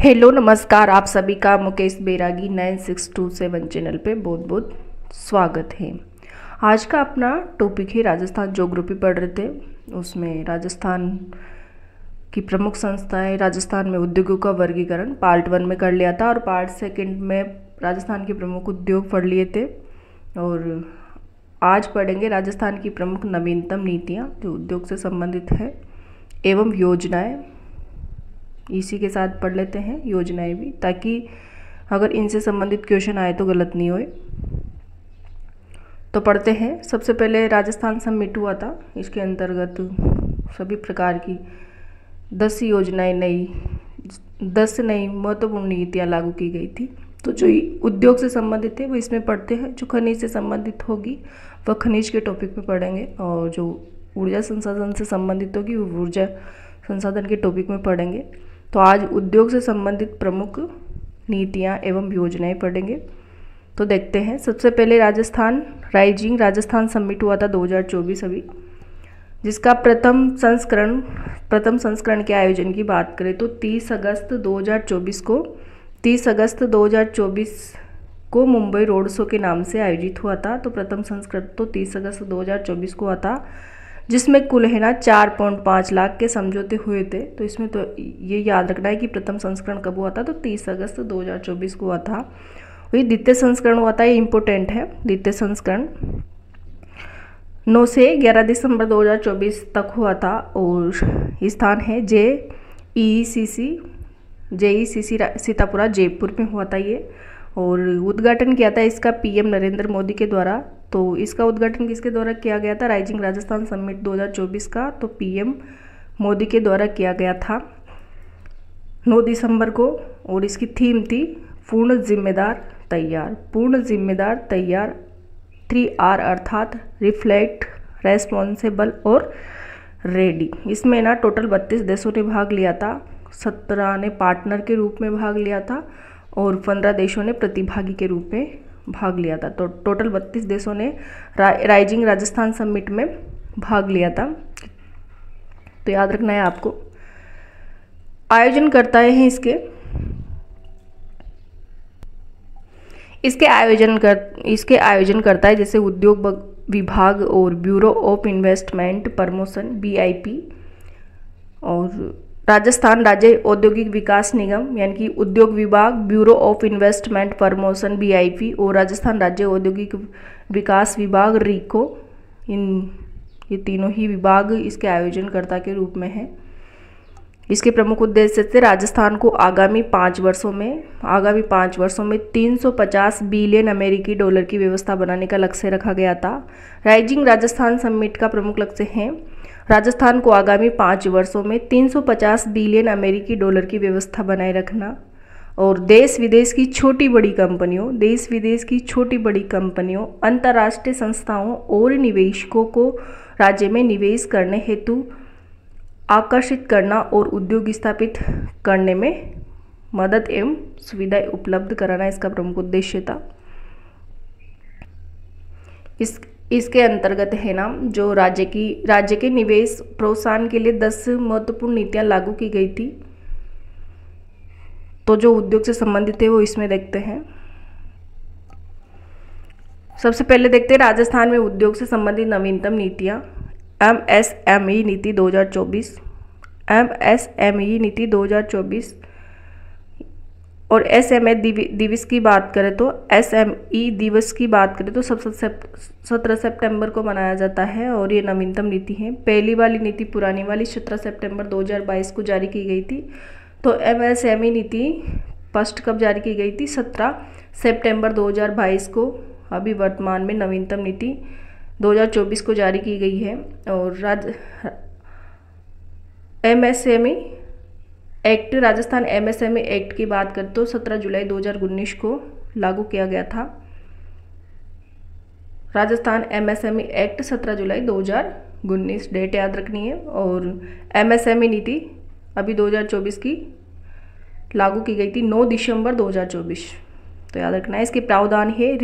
Hello नमस्कार, आप सभी का मुकेश बैरागी 9627 चैनल पे बहुत बहुत स्वागत है। आज का अपना टॉपिक है राजस्थान ज्योग्राफी पढ़ रहे थे। उसमें राजस्थान की प्रमुख संस्थाएं, राजस्थान में उद्योगों का वर्गीकरण पार्ट 1 में कर लिया था और पार्ट 2 में राजस्थान के प्रमुख उद्योग पढ़ लिए थे। और आज पढ़ेंगे राजस्थान की प्रमुख नवीनतम नीतियाँ जो उद्योग से संबंधित है एवं योजनाएँ। इसी के साथ पढ़ लेते हैं योजनाएं भी, ताकि अगर इनसे संबंधित क्वेश्चन आए तो गलत नहीं होए। तो पढ़ते हैं। सबसे पहले राजस्थान समिट हुआ था। इसके अंतर्गत सभी प्रकार की 10 योजनाएं नई 10 नई महत्वपूर्ण नीतियाँ लागू की गई थी। तो जो उद्योग से संबंधित है वो इसमें पढ़ते हैं। जो खनिज से संबंधित होगी वह खनिज के टॉपिक पे पढ़ेंगे, और जो ऊर्जा संसाधन से संबंधित होगी वो ऊर्जा संसाधन के टॉपिक में पढ़ेंगे। तो आज उद्योग से संबंधित प्रमुख नीतियाँ एवं योजनाएं पढ़ेंगे। तो देखते हैं। सबसे पहले राजस्थान समिट हुआ था 2024 अभी, जिसका प्रथम संस्करण के आयोजन की बात करें तो 30 अगस्त 2024 को मुंबई रोड शो के नाम से आयोजित हुआ था। तो प्रथम संस्करण तो 30 अगस्त 2024 को हुआ था, जिसमें कुल है ना 4.5 लाख के समझौते हुए थे। तो इसमें तो ये याद रखना है कि प्रथम संस्करण कब हुआ था, तो 30 अगस्त 2024 को हुआ था। वही द्वितीय संस्करण हुआ था, ये इम्पोर्टेंट है। द्वितीय संस्करण 9 से 11 दिसंबर 2024 तक हुआ था, और स्थान है JECC सीतापुरा जयपुर में हुआ था ये। और उद्घाटन किया था इसका PM नरेंद्र मोदी के द्वारा। तो इसका उद्घाटन किसके द्वारा किया गया था? राइजिंग राजस्थान समिट 2024 का तो PM मोदी के द्वारा किया गया था 9 दिसंबर को। और इसकी थीम थी पूर्ण जिम्मेदार तैयार 3R अर्थात रिफ्लेक्ट, रेस्पॉन्सिबल और रेडी। इसमें ना टोटल 32 देशों ने भाग लिया था। 17 ने पार्टनर के रूप में भाग लिया था और 15 देशों ने प्रतिभागी के रूप में भाग लिया था। तो टोटल 32 देशों ने राइजिंग राजस्थान समिट में भाग लिया था। तो याद रखना है आपको। आयोजनकर्ता हैं इसके आयोजनकर्ता है जैसे उद्योग विभाग और bureau of investment promotion BIP, और राजस्थान राज्य औद्योगिक विकास निगम यानी कि उद्योग विभाग, bureau of investment promotion BIP, और राजस्थान राज्य औद्योगिक विकास विभाग RICO। ये तीनों ही विभाग इसके आयोजनकर्ता के रूप में हैं। इसके प्रमुख उद्देश्य से राजस्थान को आगामी 5 वर्षों में 350 बिलियन अमेरिकी डॉलर की व्यवस्था बनाने का लक्ष्य रखा गया था। राइजिंग राजस्थान समिट का प्रमुख लक्ष्य है राजस्थान को आगामी 5 वर्षों में 350 बिलियन अमेरिकी डॉलर की व्यवस्था बनाए रखना, और देश विदेश की छोटी बड़ी कंपनियों, अंतर्राष्ट्रीय संस्थाओं और निवेशकों को राज्य में निवेश करने हेतु आकर्षित करना और उद्योग स्थापित करने में मदद एवं सुविधाएं उपलब्ध कराना इसका प्रमुख उद्देश्य था। इसके अंतर्गत है ना जो राज्य के निवेश प्रोत्साहन के लिए 10 महत्वपूर्ण नीतियां लागू की गई थी। तो जो उद्योग से संबंधित है वो इसमें देखते हैं। सबसे पहले देखते हैं राजस्थान में उद्योग से संबंधित नवीनतम नीतियां। MSME नीति 2024 और SME दिवस की बात करें तो सब 17 सितंबर को मनाया जाता है, और ये नवीनतम नीति है। पहली वाली नीति पुरानी वाली 17 सितंबर 2022 को जारी की गई थी। तो MSME नीति फर्स्ट कब जारी की गई थी? 17 सितंबर 2022 को। अभी वर्तमान में नवीनतम नीति 2024 को जारी की गई है। और MSME act, Rajasthan MSME act की बात करें तो 17 जुलाई 2019 को लागू किया गया था। राजस्थान MSME एक्ट 17 जुलाई 2019 डेट याद रखनी है। और MSME नीति अभी 2024 की लागू की गई थी 9 दिसंबर 2024। तो याद रखना है। इसके प्रावधान है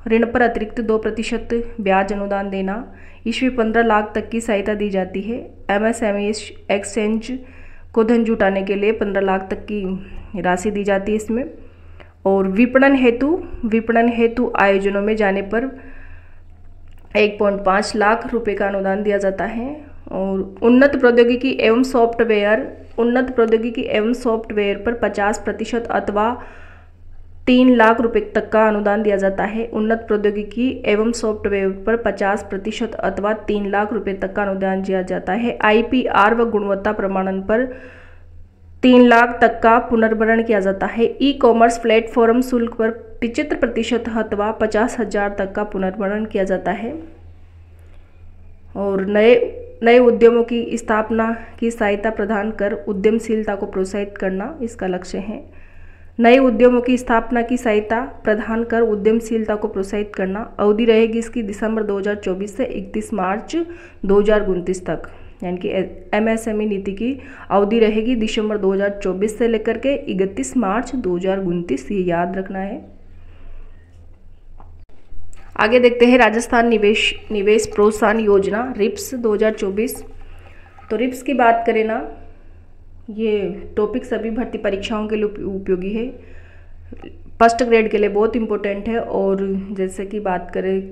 ऋण पर अतिरिक्त 2% ब्याज अनुदान देना। इसमें 15 लाख तक की सहायता दी जाती है। MSME एक्सचेंज को धन जुटाने के लिए 15 लाख तक की राशि दी जाती है इसमें। और विपणन हेतु आयोजनों में जाने पर 1.5 लाख रुपए का अनुदान दिया जाता है। और उन्नत प्रौद्योगिकी एवं सॉफ्टवेयर पर 50% अथवा 3 लाख रुपए तक का अनुदान दिया जाता है। उन्नत प्रौद्योगिकी एवं सॉफ्टवेयर पर 50% अथवा 3 लाख रुपए तक का अनुदान दिया जाता है। IPR व गुणवत्ता प्रमाणन पर 3 लाख तक का पुनर्भरण किया जाता है। ई-कॉमर्स प्लेटफॉर्म शुल्क पर 75% अथवा 50,000 तक का पुनर्भरण किया जाता है। और नए उद्यमों की स्थापना की सहायता प्रदान कर उद्यमशीलता को प्रोत्साहित करना इसका लक्ष्य है। नए उद्यमों की स्थापना की सहायता प्रदान कर उद्यमशीलता को प्रोत्साहित करना। अवधि रहेगी इसकी दिसंबर 2024 से 31 मार्च 2029 तक, यानी कि MSME नीति की अवधि रहेगी दिसंबर 2024 से लेकर के 31 मार्च 2029, ये याद रखना है। आगे देखते हैं राजस्थान निवेश प्रोत्साहन योजना रिप्स 2024। तो रिप्स की बात करें ना, ये टॉपिक सभी भर्ती परीक्षाओं के लिए उपयोगी है। फर्स्ट ग्रेड के लिए बहुत इंपॉर्टेंट है। और जैसे कि बात करें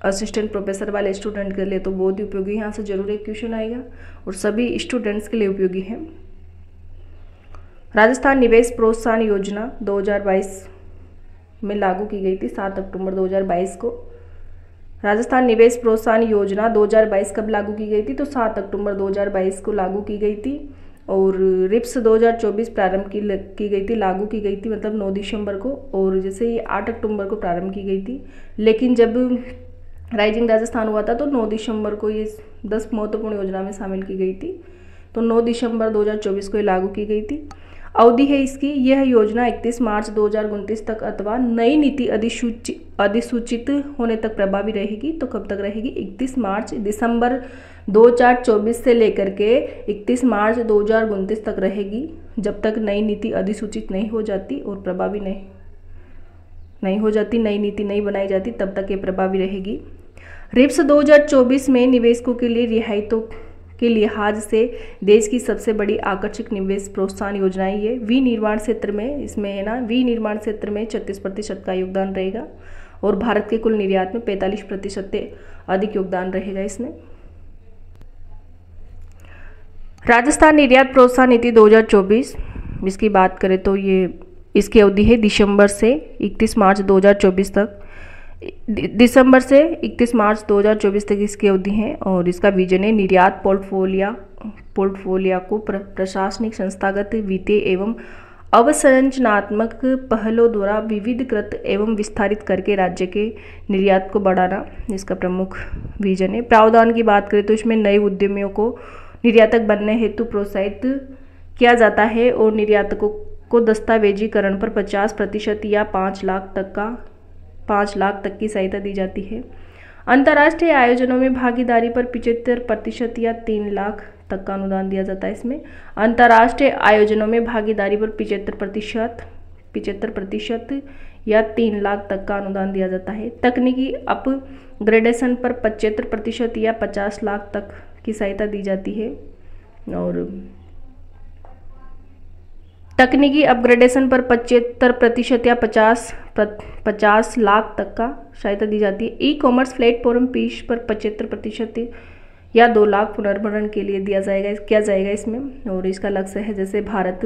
असिस्टेंट प्रोफेसर वाले स्टूडेंट के लिए तो बहुत ही उपयोगी है, यहाँ से जरूर एक क्वेश्चन आएगा और सभी स्टूडेंट्स के लिए उपयोगी है। राजस्थान निवेश प्रोत्साहन योजना 2022 में लागू की गई थी 7 अक्टूबर 2022 को। राजस्थान निवेश प्रोत्साहन योजना 2022 कब लागू की गई थी? तो 7 अक्टूबर 2022 को लागू की गई थी। और रिप्स 2024 प्रारंभ की गई थी, लागू की गई थी मतलब 9 दिसंबर को। और जैसे ये 8 अक्टूबर को प्रारंभ की गई थी, लेकिन जब राइजिंग राजस्थान हुआ था तो 9 दिसंबर को ये 10 महत्वपूर्ण योजना में शामिल की गई थी। तो 9 दिसंबर 2024 को ये लागू की गई थी। अवधि है इसकी, यह योजना 31 मार्च 2029 तक अथवा नई नीति अधिसूचित होने तक प्रभावी रहेगी। तो कब तक रहेगी? दिसंबर 2024 से लेकर के 31 मार्च 2029 तक रहेगी, जब तक नई नीति अधिसूचित नहीं हो जाती और प्रभावी नहीं हो जाती, नई नीति नहीं बनाई जाती, तब तक ये प्रभावी रहेगी। रिप्स 2024 में निवेशकों के लिए रियायतों के लिहाज से देश की सबसे बड़ी आकर्षक निवेश प्रोत्साहन योजनाएं ये विनिर्माण क्षेत्र में, इसमें है ना, विनिर्माण क्षेत्र में 36% का योगदान रहेगा और भारत के कुल निर्यात में 45% से अधिक योगदान रहेगा इसमें। राजस्थान निर्यात प्रोत्साहन नीति 2024, इसकी बात करें तो ये इसकी अवधि है दिसंबर से 31 मार्च 2024 तक। दिसंबर से 31 मार्च 2024 तक इसकी अवधि है। और इसका विजन है निर्यात पोर्टफोलियो को प्रशासनिक, संस्थागत, वित्तीय एवं अवसंरचनात्मक पहलों द्वारा विविधीकृत एवं विस्तारित करके राज्य के निर्यात को बढ़ाना, इसका प्रमुख विजन है। प्रावधान की बात करें तो इसमें नए उद्यमियों को निर्यातक बनने हेतु प्रोत्साहित किया जाता है और निर्यातकों को दस्तावेजीकरण पर 50% या 5 लाख तक की सहायता दी जाती है। अंतर्राष्ट्रीय आयोजनों में भागीदारी पर 75% या 3 लाख तक का अनुदान दिया जाता है इसमें। अंतर्राष्ट्रीय आयोजनों में भागीदारी पर 75% या 3 लाख तक का अनुदान दिया जाता है। तकनीकी अपग्रेडेशन पर 75% या 50 लाख तक की सहायता दी जाती है। और तकनीकी अपग्रेडेशन पर 75% या 50 लाख तक का सहायता दी जाती है। ई-कॉमर्स प्लेटफॉर्म पीस पर 75% या 2 लाख पुनर्भरण के लिए किया जाएगा इसमें। और इसका लक्ष्य है, जैसे भारत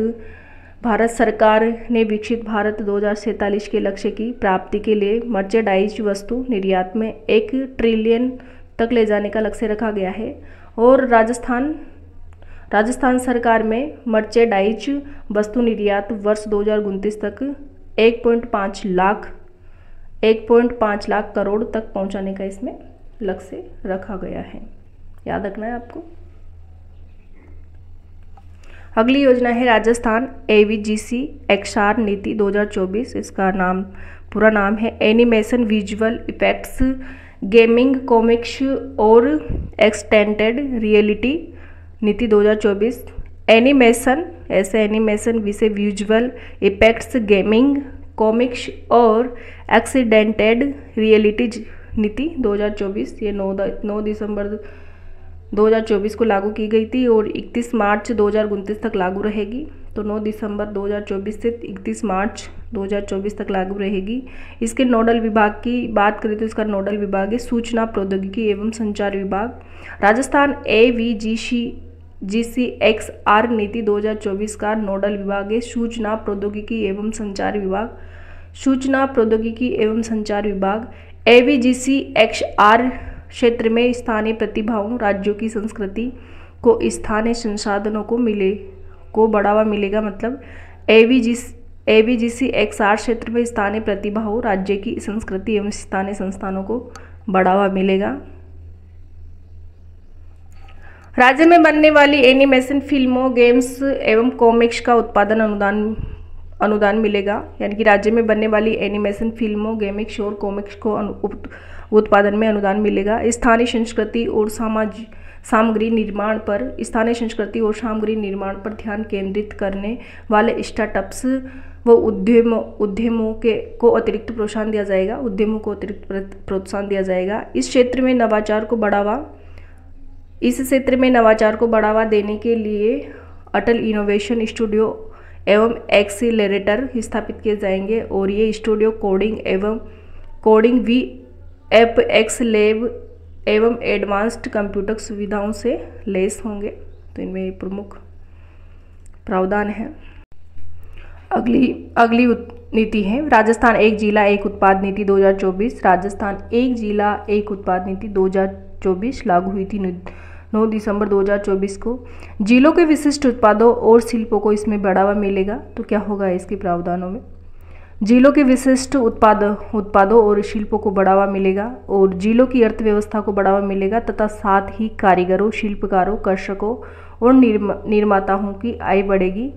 सरकार ने विकसित भारत 2047 के लक्ष्य की प्राप्ति के लिए मर्चेंडाइज वस्तु निर्यात में 1 ट्रिलियन तक ले जाने का लक्ष्य रखा गया है। और राजस्थान सरकार में मर्चेंडाइज वस्तु निर्यात वर्ष 2029 तक 1.5 लाख करोड़ तक पहुंचाने का इसमें लक्ष्य रखा गया है, याद रखना है आपको। अगली योजना है राजस्थान AVGC XR नीति 2024। इसका पूरा नाम है animation, visual effects, gaming, comics और एक्सटेंडेड रियलिटी नीति 2024। एनिमेशन विषय विजुअल इफेक्ट्स, गेमिंग, कॉमिक्स और एक्सटेंडेड रियलिटी नीति 2024, ये 9 2024 को लागू की गई थी और 31 मार्च 2029 तक लागू रहेगी। तो 9 दिसंबर 2024 से 31 मार्च 2024 तक लागू रहेगी। इसके नोडल विभाग की बात करें तो इसका नोडल विभाग है सूचना प्रौद्योगिकी एवं संचार विभाग। राजस्थान AVGCXR नीति 2024 का नोडल विभाग है सूचना प्रौद्योगिकी एवं संचार विभाग। सूचना प्रौद्योगिकी एवं संचार विभाग AVGCXR क्षेत्र में स्थानीय प्रतिभाओं, राज्यों की संस्कृति को स्थानीय संसाधनों को बढ़ावा मिलेगा। मतलब AVGCXR क्षेत्र में स्थानीय प्रतिभाओं, राज्य की संस्कृति एवं स्थानीय संस्थानों को बढ़ावा मिलेगा। राज्य में बनने वाली एनिमेशन फिल्मों, गेम्स एवं कॉमिक्स का उत्पादन अनुदान मिलेगा। यानी कि राज्य में बनने वाली एनिमेशन फिल्मों, गेमिक्स और कॉमिक्स को उत्पादन में अनुदान मिलेगा। स्थानीय संस्कृति और सामग्री निर्माण पर ध्यान केंद्रित करने वाले स्टार्टअप्स व उद्यमों को अतिरिक्त प्रोत्साहन दिया जाएगा। इस क्षेत्र में नवाचार को बढ़ावा देने के लिए अटल इनोवेशन स्टूडियो एवं एक्सीलरेटर स्थापित किए जाएंगे और ये स्टूडियो कोडिंग VFX लैब एवं एडवांस्ड कंप्यूटर सुविधाओं से लैस होंगे। तो इनमें प्रमुख प्रावधान है। अगली नीति है राजस्थान एक जिला एक उत्पाद नीति 2024। राजस्थान एक जिला एक उत्पाद नीति 2024 लागू हुई थी 9 दिसंबर 2024 को। जिलों के विशिष्ट उत्पादों और शिल्पों को इसमें बढ़ावा मिलेगा। तो क्या होगा इसके प्रावधानों में? जिलों के विशिष्ट उत्पादों और शिल्पों को बढ़ावा मिलेगा और जिलों की अर्थव्यवस्था को बढ़ावा मिलेगा तथा साथ ही कारीगरों, शिल्पकारों, कृषकों और निर्माताओं की आय बढ़ेगी।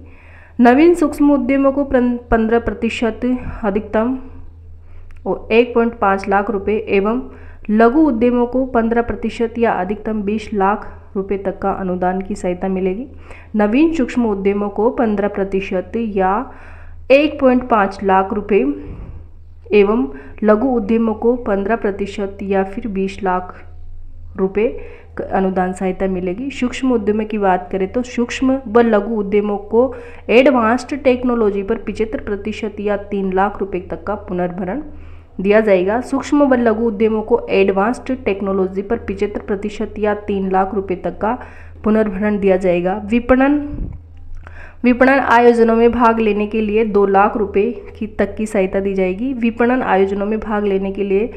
नवीन सूक्ष्म उद्यमों को 15% अधिकतम और 1.5 लाख रुपए एवं लघु उद्यमों को 15% या अधिकतम 20 लाख रुपए तक का अनुदान की सहायता मिलेगी। नवीन सूक्ष्म उद्यमों को 15% या 1.5 लाख रुपए एवं लघु उद्यमों को 15% या फिर 20 लाख रुपए अनुदान सहायता मिलेगी। सूक्ष्म उद्यमों की बात करें तो सूक्ष्म व लघु उद्यमों को एडवांस्ड टेक्नोलॉजी पर 75% या 3 लाख रुपए तक का पुनर्भरण दिया जाएगा। सूक्ष्म व लघु उद्यमों को एडवांस्ड टेक्नोलॉजी पर 75% या 3 लाख रुपए तक का पुनर्भरण दिया जाएगा। विपणन आयोजनों में भाग लेने के लिए 2 लाख रुपए तक की सहायता दी जाएगी। विपणन आयोजनों में भाग लेने के लिए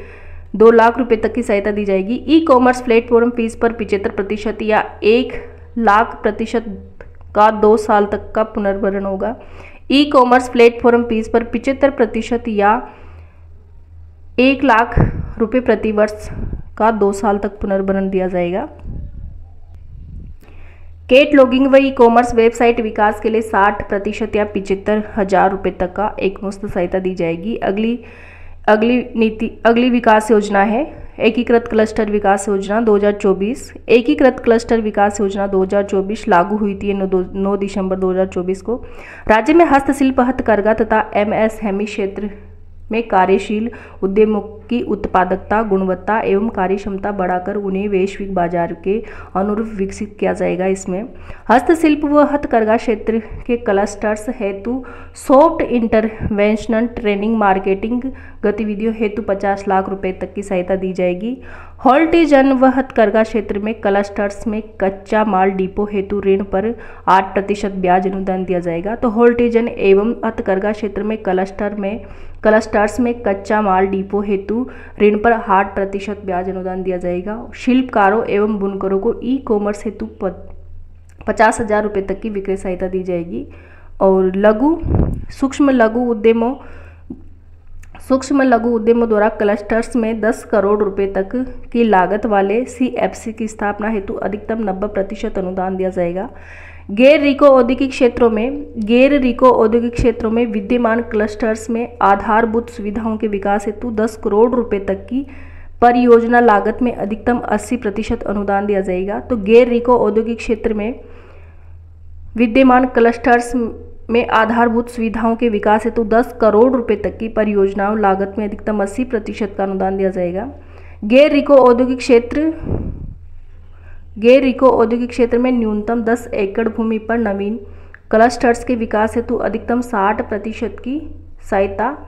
2 लाख रुपए तक की सहायता दी जाएगी। ई कॉमर्स प्लेटफॉर्म फीस पर 75% या 1 लाख % का 2 साल तक का पुनर्भरण होगा। ई कॉमर्स प्लेटफॉर्म फीस पर 75% या 1 लाख रुपए प्रति वर्ष का 2 साल तक पुनर्भरण दिया जाएगा। कैटलॉगिंग व ई कॉमर्स वेबसाइट विकास के लिए 60% या 75,000 रुपये तक का एकमुश्त सहायता दी जाएगी। अगली विकास योजना है एकीकृत क्लस्टर विकास योजना 2024। एकीकृत क्लस्टर विकास योजना 2024 लागू हुई थी 9 दिसंबर 2024 को। राज्य में हस्तशिल्प, हथकरघा तथा MSME क्षेत्र में कार्यशील उद्यमों की उत्पादकता, गुणवत्ता एवं कार्यक्षमता बढ़ाकर उन्हें वैश्विक बाजार के अनुरूप विकसित किया जाएगा। इसमें हस्तशिल्प व हथकरघा क्षेत्र के क्लस्टर्स हेतु सॉफ्ट इंटरवेंशनल ट्रेनिंग, मार्केटिंग गतिविधियों हेतु 50 लाख रुपए तक की सहायता दी जाएगी। हॉल्टिजन व हथकरघा क्षेत्र में क्लस्टर्स में कच्चा माल डिपो हेतु ऋण पर 8% ब्याज अनुदान दिया जाएगा। तो हॉल्टिजन एवं हथकरघा क्षेत्र में क्लस्टर्स में कच्चा माल डिपो हेतु ऋण पर 8% ब्याज अनुदान दिया जाएगा। शिल्पकारों एवं बुनकरों को ई कॉमर्स हेतु 50,000 रुपये तक की विक्रय सहायता दी जाएगी। और सूक्ष्म लघु उद्यमों द्वारा क्लस्टर्स में 10 करोड़ रुपए तक की लागत वाले CFC की स्थापना हेतु अधिकतम 90% अनुदान दिया जाएगा। गैर रिको औद्योगिक क्षेत्रों में विद्यमान क्लस्टर्स में आधारभूत सुविधाओं के विकास हेतु 10 करोड़ रुपए तक की परियोजना लागत में अधिकतम 80% अनुदान दिया जाएगा। तो गैर रिको औद्योगिक क्षेत्र में विद्यमान क्लस्टर्स में आधारभूत सुविधाओं के विकास हेतु 10 करोड़ रुपए तक की परियोजनाओं लागत में अधिकतम 80% का अनुदान दिया जाएगा। गैर रिको औद्योगिक क्षेत्र गैर रिको औद्योगिक क्षेत्र में न्यूनतम 10 एकड़ भूमि पर नवीन क्लस्टर्स के विकास हेतु अधिकतम 60% की सहायता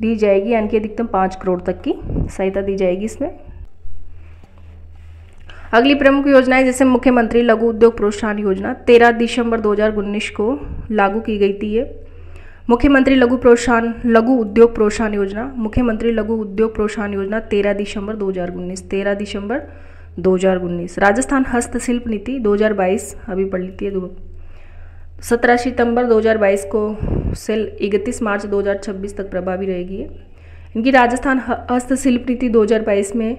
दी जाएगी, यानी कि अधिकतम 5 करोड़ तक की सहायता दी जाएगी इसमें। अगली प्रमुख योजनाएं जैसे मुख्यमंत्री लघु उद्योग प्रोत्साहन योजना 13 दिसंबर 2019 को लागू की गई थी। ये मुख्यमंत्री लघु उद्योग प्रोत्साहन योजना, मुख्यमंत्री लघु उद्योग प्रोत्साहन योजना 13 दिसंबर 2019। राजस्थान हस्तशिल्प नीति 2022 अभी पढ़ लीजिए, 17 सितंबर 2022 को से 31 मार्च 2026 तक प्रभावी रहेगी। इनकी राजस्थान हस्तशिल्प नीति 2022 में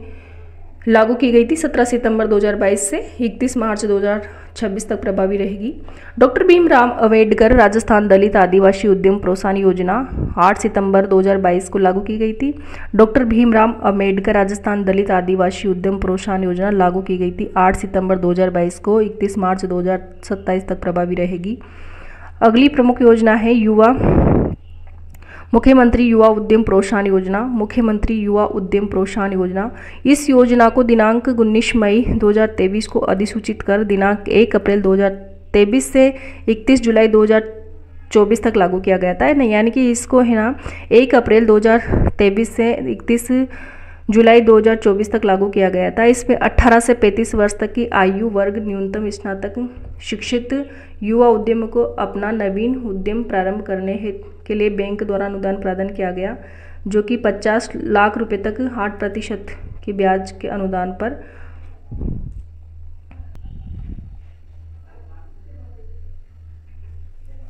लागू की गई थी, 17 सितंबर 2022 से 31 मार्च 2026 तक प्रभावी रहेगी। डॉक्टर भीमराव अंबेडकर राजस्थान दलित आदिवासी उद्यम प्रोत्साहन योजना 8 सितंबर 2022 को लागू की गई थी। डॉक्टर भीमराव अंबेडकर राजस्थान दलित आदिवासी उद्यम प्रोत्साहन योजना लागू की गई थी 8 सितंबर 2022 को 31 मार्च 2027 तक प्रभावी रहेगी। अगली प्रमुख योजना है मुख्यमंत्री युवा उद्यम प्रोत्साहन योजना, मुख्यमंत्री युवा उद्यम प्रोत्साहन योजना। इस योजना को दिनांक 19 मई 2023 को अधिसूचित कर दिनांक 1 अप्रैल 2023 से 31 जुलाई 2024 तक लागू किया गया था, यानी कि इसको है ना 1 अप्रैल 2023 से 31 जुलाई 2024 तक लागू किया गया था। इसमें 18 से 35 वर्ष तक की आयु वर्ग न्यूनतम स्नातक शिक्षित युवा उद्यम को अपना नवीन उद्यम प्रारंभ करने के लिए बैंक द्वारा अनुदान प्रदान किया गया, जो कि 50 लाख रुपए तक 8% की ब्याज के अनुदान पर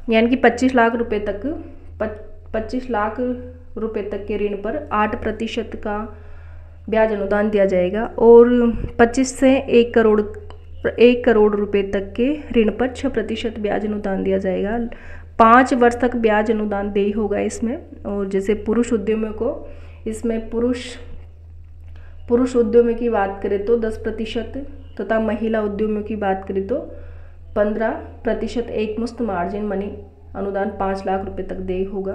यानी कि 25 लाख रुपए तक के ऋण पर 8% का ब्याज अनुदान दिया जाएगा और 25 से 1 करोड़ रुपए तक के ऋण पर 6% ब्याज अनुदान दिया जाएगा। 5 वर्ष तक ब्याज अनुदान देय होगा इसमें। और जैसे पुरुष उद्यमियों को इसमें पुरुष उद्यमियों की बात करें तो 10% तथा महिला उद्यमियों की बात करें तो 15% एक मुश्त मार्जिन मनी अनुदान 5 लाख रुपए तक देय होगा।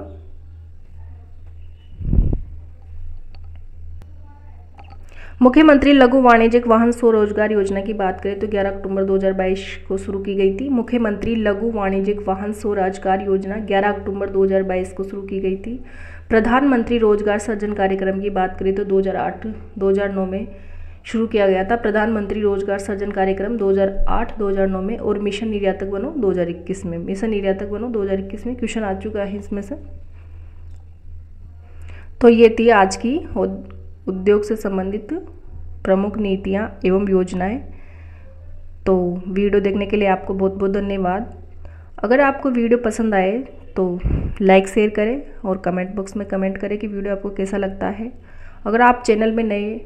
मुख्यमंत्री लघु वाणिज्यिक वाहन स्वरोजगार योजना की बात करें तो 11 अक्टूबर 2022 को शुरू की गई थी। मुख्यमंत्री लघु वाणिज्यिक वाहन स्वरोजगार योजना 11 अक्टूबर 2022 को शुरू की गई थी। प्रधानमंत्री रोजगार सृजन कार्यक्रम की बात करें तो 2008-2009 में शुरू किया गया था। प्रधानमंत्री रोजगार सृजन कार्यक्रम 2008-2009 में और मिशन निर्यातक बनो 2021 में। मिशन निर्यातक बनो 2021 में क्वेश्चन आ चुका है इसमें से। तो ये थी आज की उद्योग से संबंधित प्रमुख नीतियाँ एवं योजनाएं। तो वीडियो देखने के लिए आपको बहुत बहुत धन्यवाद। अगर आपको वीडियो पसंद आए तो लाइक शेयर करें और कमेंट बॉक्स में कमेंट करें कि वीडियो आपको कैसा लगता है। अगर आप चैनल में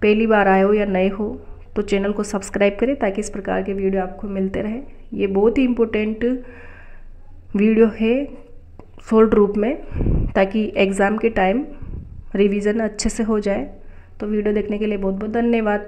पहली बार आए हो या नए हो तो चैनल को सब्सक्राइब करें ताकि इस प्रकार के वीडियो आपको मिलते रहे। ये बहुत ही इम्पोर्टेंट वीडियो है शॉर्ट रूप में, ताकि एग्ज़ाम के टाइम रिवीजन अच्छे से हो जाए। तो वीडियो देखने के लिए बहुत बहुत धन्यवाद।